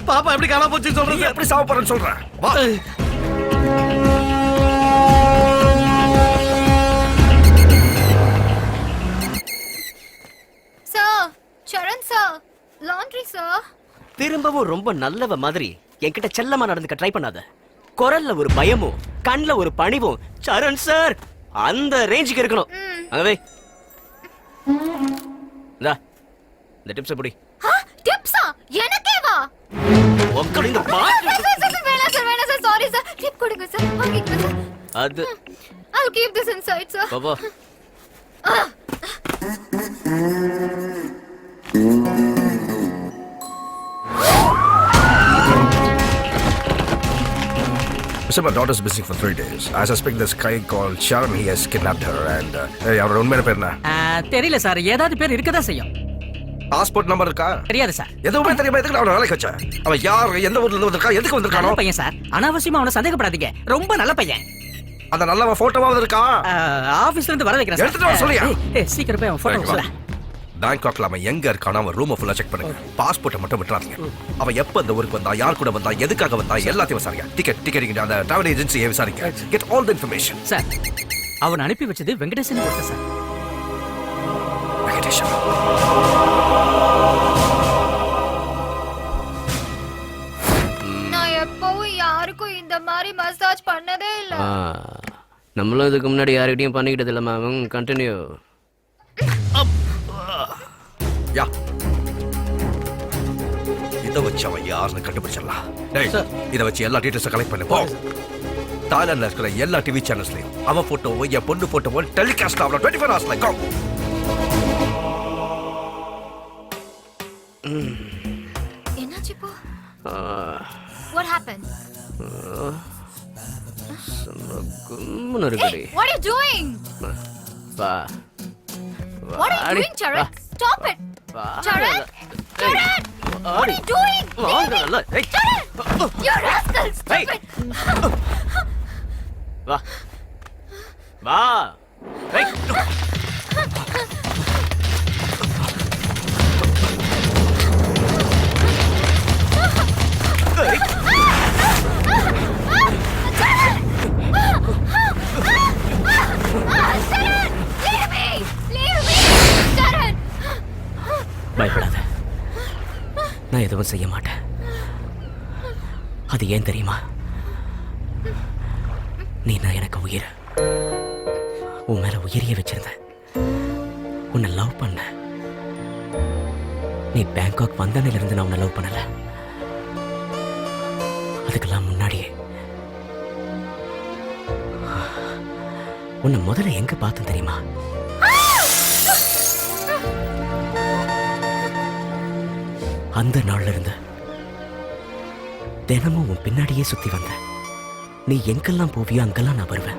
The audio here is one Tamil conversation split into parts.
பாப்பா எப்படி காணாம போச்சு சொல்றது? எப்படி சாவ போறேன்னு சொல்றேன். வா. சார், சரண் சார், லாண்ட்ரி சார். திரும்பவும் ரொம்ப நல்லவ மாதிரி என்கிட்ட செல்லமா நடந்துக்க ட்ரை பண்ணாத. குரல்ல ஒரு பயமும் கண்ணுல ஒரு பணிவும் சரண் சார் அந்த ரேஞ்சுக்கு இருக்கணும். அங்கவே இந்த டிப்ஸ் எப்படி? டிப்ஸா? எனக்கே வா. உங்க இந்த வேணாம் சார், சாரி சார். டிப் கொடுங்க சார், வாங்கிக்கங்க சார். அது I'll keep this inside sir. Baba So my daughter's missing for 3 days. I suspect this guy called Sharon, he has kidnapped her and அவரோட உண்மையான பேர் என்ன? தெரியல சார், ஏதாவது பேர் இருக்கதா செய்யும். பாஸ்போர்ட் நம்பர் இருக்கா? தெரியாது சார். எதுவுமே தெரியாம எதுக்கு அவனை வேலைக்கு வச்ச? அவன் யார், எந்த ஊர்ல இருந்து வந்திருக்கா, எதுக்கு வந்திருக்கானோ? நல்ல பையன் சார், அனாவசியமா அவனை சந்தேகப்படாதீங்க. ரொம்ப நல்ல பையன். அந்த நல்லவ போட்டோவாவது இருக்கா? ஆபீஸ்ல இருந்து வர வைக்கிறேன் சார். எடுத்துட்டு வர சொல்லியா? சீக்கிரம் போய் அவன் போட்டோ சொல்ல. பேங்காக்ல அவன் எங்க இருக்கானோ அவன் ரூமை ஃபுல்லா செக் பண்ணுங்க. பாஸ்போர்ட்டை மட்டும் விட்டுறாதீங்க. அவன் எப்ப இந்த ஊருக்கு வந்தா, யார் கூட வந்தா, எதுக்காக வந்தா எல்லாத்தையும் விசாரிங்க. டிக்கெட் அந்த டிராவல் ஏஜென்சியை விசாரிங்க. Get all the information. Sir, அவன் அனுப்பி வச்சது வெங்கடேசன் போட்ட சார். வெங்கடேசன். நான் எப்பவும் யாருக்கும் இந்த மாதிரி மசாஜ் பண்ணதே இல்ல. நம்மளும் இதுக்கு முன்னாடி யார்கிட்டயும் பண்ணிக்கிட்டது இல்ல மேம். கண்டினியூ. யா இதை வச்சு அவன் யாருன்னு கண்டுபிடிச்சிடலாம். இதை வச்சு எல்லா டீட்டெயில்ஸும் கலெக்ட் பண்ணு. போ. தாய்லாந்துல இருக்கிற எல்லா டிவி சேனல்ஸ்லயும் அவன் போட்டோவோ என் பொண்ணு போட்டோவோ டெலிகாஸ்ட் ஆகணும் 24 hours like. என்னாச்சு இப்போ? What happened? கும்முன்னு இருக்குடி. What are you doing? வா. What are you doing, Charan? Stop it. Charan? Charan! What are you doing? Charan! You rascal! Stop it. வா. வா. ஏய். பயப்படாத, நான் எதுவும் செய்ய மாட்டேன். அது ஏன் தெரியுமா? நீ நான் எனக்கு உயிர். உன் மேல உயிரிய வச்சிருந்த, உன்னை லவ் பண்ண. நீ பேங்காக் வந்தனில இருந்து நான் உன்னை லவ் பண்ணல. அதுக்கெல்லாம் முன்னாடியே உன்னை முதல்ல எங்க பார்த்தேன் தெரியுமா? அந்த நாள்ல இருந்து தினமும் உன் பின்னாடியே சுத்தி வந்த. நீ எங்கெல்லாம் போவியோ அங்கெல்லாம் நான் வருவேன்.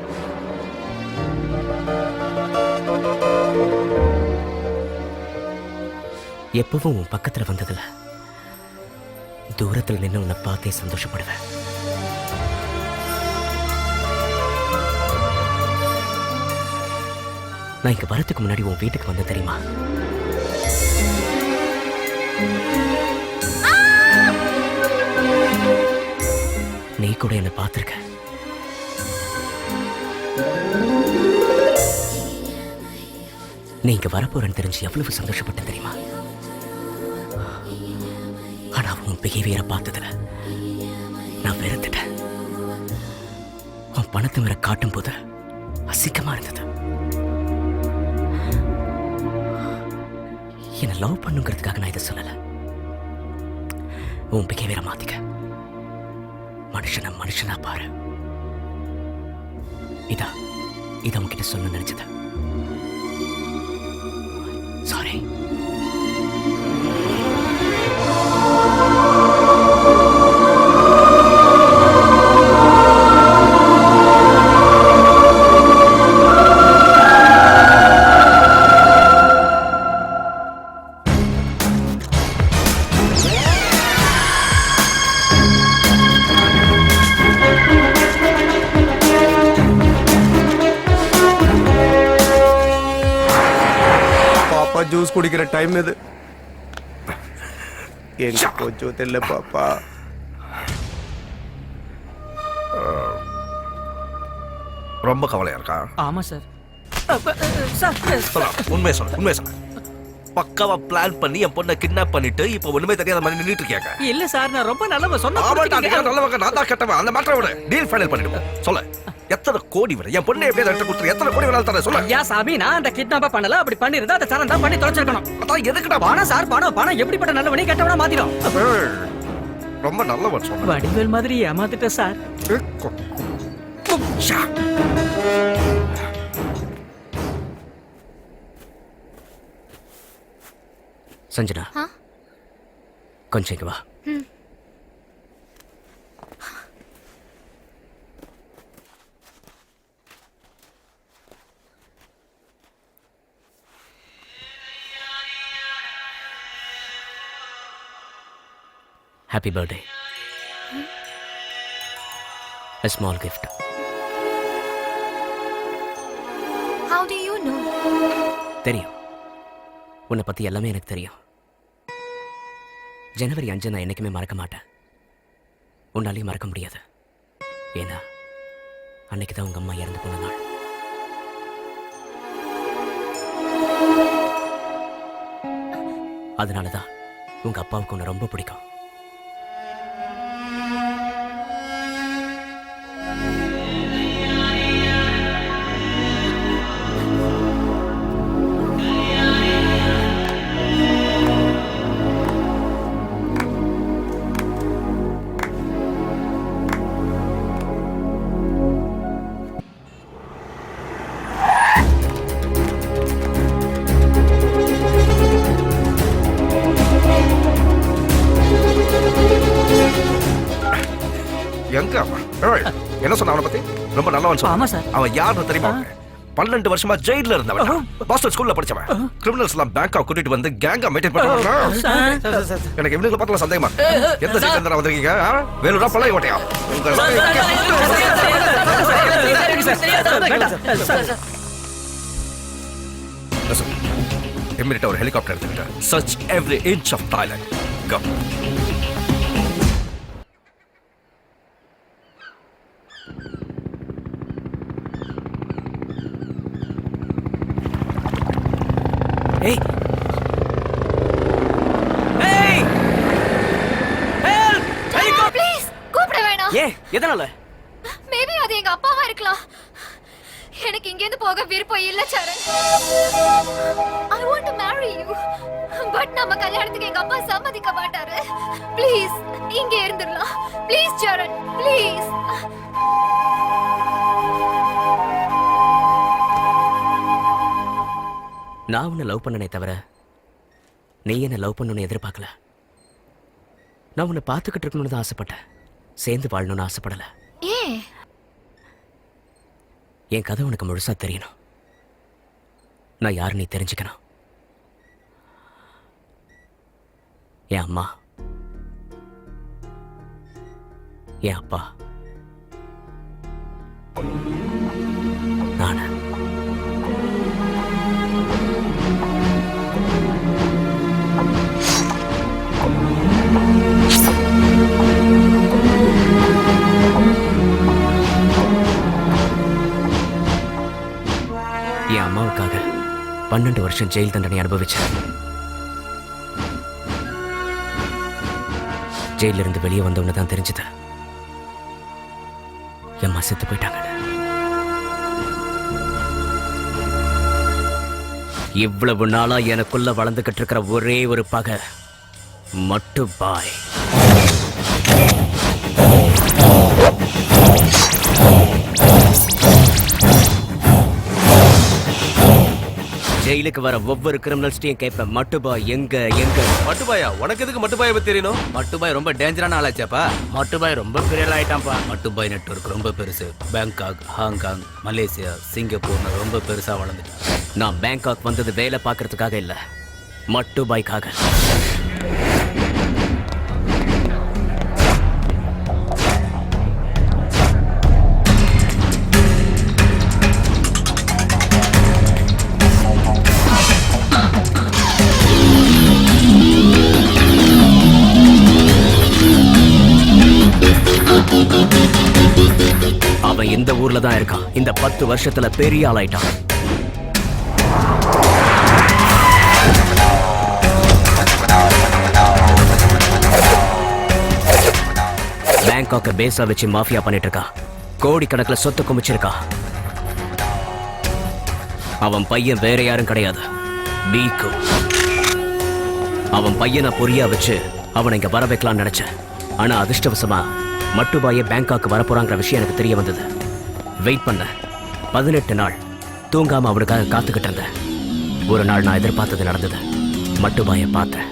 எப்பவும் உன் பக்கத்துல வந்ததுல தூரத்தில் நின்று உன்னை பார்த்தே சந்தோஷப்படுவேன். நான் இங்க வரத்துக்கு முன்னாடி உன் வீட்டுக்கு வந்த தெரியுமா? நீ கூட என்ன பார்த்திருக்க. நீ இங்க வரப்போறேன்னு தெரிஞ்சு எவ்வளவு சந்தோஷப்பட்ட தெரியுமா? ஆனா உன் பிஹேவியரை பார்த்ததுல நான் வெறுத்துட்டேன். உன் பணத்தை மேல காட்டும் போது அசிங்கமா இருந்தது. என்ன லவ் பண்ணுங்கிறதுக்காக நான் இதை சொல்லல. உன் பிஹேவியரை மாத்திக்க. மனுஷனா பாரு. இத உன்கிட்ட சொல்ல நினைச்சது. சாரி. ஜூஸ் குடிக்கிற டைம் இது. எங்க போச்சோ தெரியல பாப்பா. ரொம்ப கவலையா இருக்கா? ஆமா சார். சார் சொல்லு, உண்மையை சொல்லு. பக்காவா பிளான் பண்ணி என் பொண்ணை கிட்னாப் பண்ணிட்டு இப்ப ஒண்ணுமே தெரியாத மாதிரி நின்னுட்டு இருக்கியாங்க. இல்ல சார், நான் ரொம்ப நல்லவ சொன்ன ஆமாடா, நீ நல்லவங்க, நான் தான் கெட்டவன். அந்த மேட்டரை விட டீல் ஃபைனல் பண்ணிடுவோம். சொல்லு, எத்தனை கோடி வர என் பொண்ணை எப்படியாவது எடுத்து கொடுத்துரு. எத்தனை கோடி வேணாலும் தரேன், சொல்லு. ஐயா சாமி, நான் அந்த கிட்னாப்ப பண்ணல. அப்படி பண்ணிருந்தா அந்த சரண் தான் பண்ணி தொலைச்சிருக்கணும். அதான் எதுக்குடா பணம் சார், பணம் எப்படிப்பட்ட நல்லவனே கெட்டவனா மாத்திரும். ரொம்ப நல்லவன் சொன்ன. வடிவேல் மாதிரி ஏமாத்திட்ட சார். சஞ்சனா, ஆ? கொஞ்சம் இங்க வா. Happy birthday. A small gift. How do you know? தெரியும். உன்னை பத்தி எல்லாமே எனக்கு தெரியும். ஜனவரி 5 நான் என்னைக்குமே மறக்க மாட்டேன். உன்னாலையும் மறக்க முடியாது. ஏன்னா அன்னைக்கு தான் உங்க அம்மா இறந்து போன நாள். அதனாலதான் உங்க அப்பாவுக்கு உன்னை ரொம்ப பிடிக்கும். எங்க அவன்? ஏய், என்ன சொன்ன அவனை பத்தி? ரொம்ப நல்லவன் சொன்ன. ஆமா சார். அவன் யாருன்னு தெரியுமா? 12 வருஷமா ஜெயில்ல இருந்தவன். பாஸ்டன் ஸ்கூல்ல படிச்சவன். கிரிமினல்ஸ் எல்லாம் பேங்காக் கூட்டிட்டு வந்து கேங்கா மெயின்டைன் பண்றாங்க. எனக்கு இவனுங்களை பார்த்தா சந்தேகமா. எந்த சீக்கிரம் வந்திருக்கீங்க? வேலூரா பழைய ஓட்டையா? இமிடியேட்டா ஒரு ஹெலிகாப்டர் எடுத்துக்கிட்டு search every inch of Thailand. Go. ஏய் ஏய் ஹெல்ப்! Please, கூப்பிட வேணாம். ஏ எதனால? மேபி அது எங்க அப்பாவா இருக்கலாம். எனக்கு இங்க இருந்து போக விருப்பம் இல்ல சரண். I want to marry you. But நம்ம கல்யாணத்துக்கு எங்க அப்பா சம்மதிக்க மாட்டாரு. ப்ளீஸ் இங்க இருந்துடலாம். Please Charan, please. நான் உன்னை லவ் பண்ணனே தவிர நீ என்ன லவ் பண்ணணும்னு எதிர்பார்க்கல. நான் உன்னை பார்த்துக்கிட்டு இருக்கணும்னு தான் ஆசைப்பட்டேன். சேர்ந்து வாழணும்னு ஆசைப்படல. ஏன்? என் கதை உனக்கு முழுசா தெரியணும். நான் யாரு நீ தெரிஞ்சுக்கணும். என் அம்மா, என் அப்பா, நானு. என் அம்மாவுக்காக 12 வருஷம் ஜெயில் தண்டனை அனுபவிச்சேன். ஜெயில இருந்து வெளியே வந்தவன தான் தெரிஞ்சது என் அம்மா செத்து போயிட்டாங்க. இவ்வளவு நாளா எனக்குள்ள வளர்ந்துகிட்டு இருக்கிற ஒரே ஒரு பகை மட்டுபாய். ஜெயிலுக்கு வர ஒவ்வொரு கிரிமினல்ஸ்டையும் கேட்பேன், மட்டுபாய் எங்க எங்க? மட்டுபாயா? உனக்கு எதுக்கு மட்டுபாயை பத்தி தெரியணும்? மட்டுபாய் ரொம்ப டேஞ்சரான ஆளாச்சாப்பா. மட்டுபாய் ரொம்ப பெரிய ஆளாயிட்டான்ப்பா. மட்டுபாய் நெட்வொர்க் ரொம்ப பெருசு. பேங்காக், ஹாங்காங், மலேசியா, சிங்கப்பூர்னு ரொம்ப பெருசா வளர்ந்துட்டான். நான் பேங்காக் வந்தது வேலை பார்க்கறதுக்காக இல்ல, மட்டுபாய்க்காக. இந்த ஊர்ல தான் இருக்கான். இந்த 10 வருஷத்துல பெரிய ஆளாயிட்டான். பேங்காக்க பேஸா வச்சு மாஃபியா பண்ணிட்டு இருக்கா. கோடிக்கணக்கில் சொத்து குமிச்சிருக்கா. அவன் பையன் வேற யாரும் கிடையாது, பீக்கு. அவன் பையனை பொறியா வச்சு அவனை இங்க வர வைக்கலாம்னு நினைச்சேன். ஆனா அதிர்ஷ்டவசமா மட்டுபாயே பேங்காக்கு வரப்போறாங்கிற விஷயம் எனக்கு தெரிய வந்தது. வெயிட் பண்ண 18 நாள் தூங்காம அவனுக்காக காத்துக்கிட்டு இருந்தேன். ஒரு நாள் நான் எதிர்பார்த்தது நடந்தது. மட்டுபாயை பார்த்தேன்.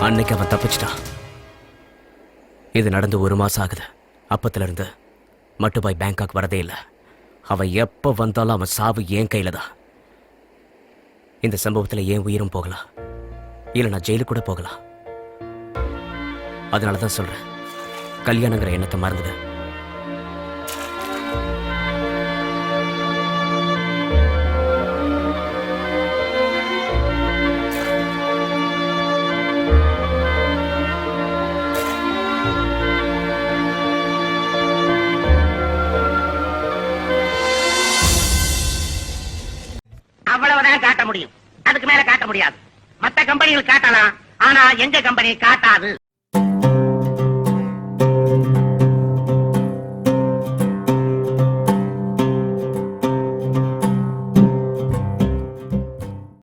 அன்னைக்கு அவன் தப்பிச்சிட்டான். இது நடந்து 1 மாசம் ஆகுது. அப்பத்துல இருந்து மட்டுபாய் பேங்காக் வரதே இல்லை. அவன் எப்ப வந்தாலும் அவன் சாவு என் கையில தான். இந்த சம்பவத்துல என் உயிரும் போகலாம், இல்ல நான் ஜெயிலுக்கு கூட போகலாம். அதனாலதான் சொல்றேன், கல்யாணங்கிற எண்ணத்தை மறந்துடு. அவ்வளவுதான் காட்ட முடியும், அதுக்கு மேல காட்ட முடியாது. மத்த கம்பெனிகள் காட்டலாம், ஆனா எங்க கம்பெனி காட்டாது.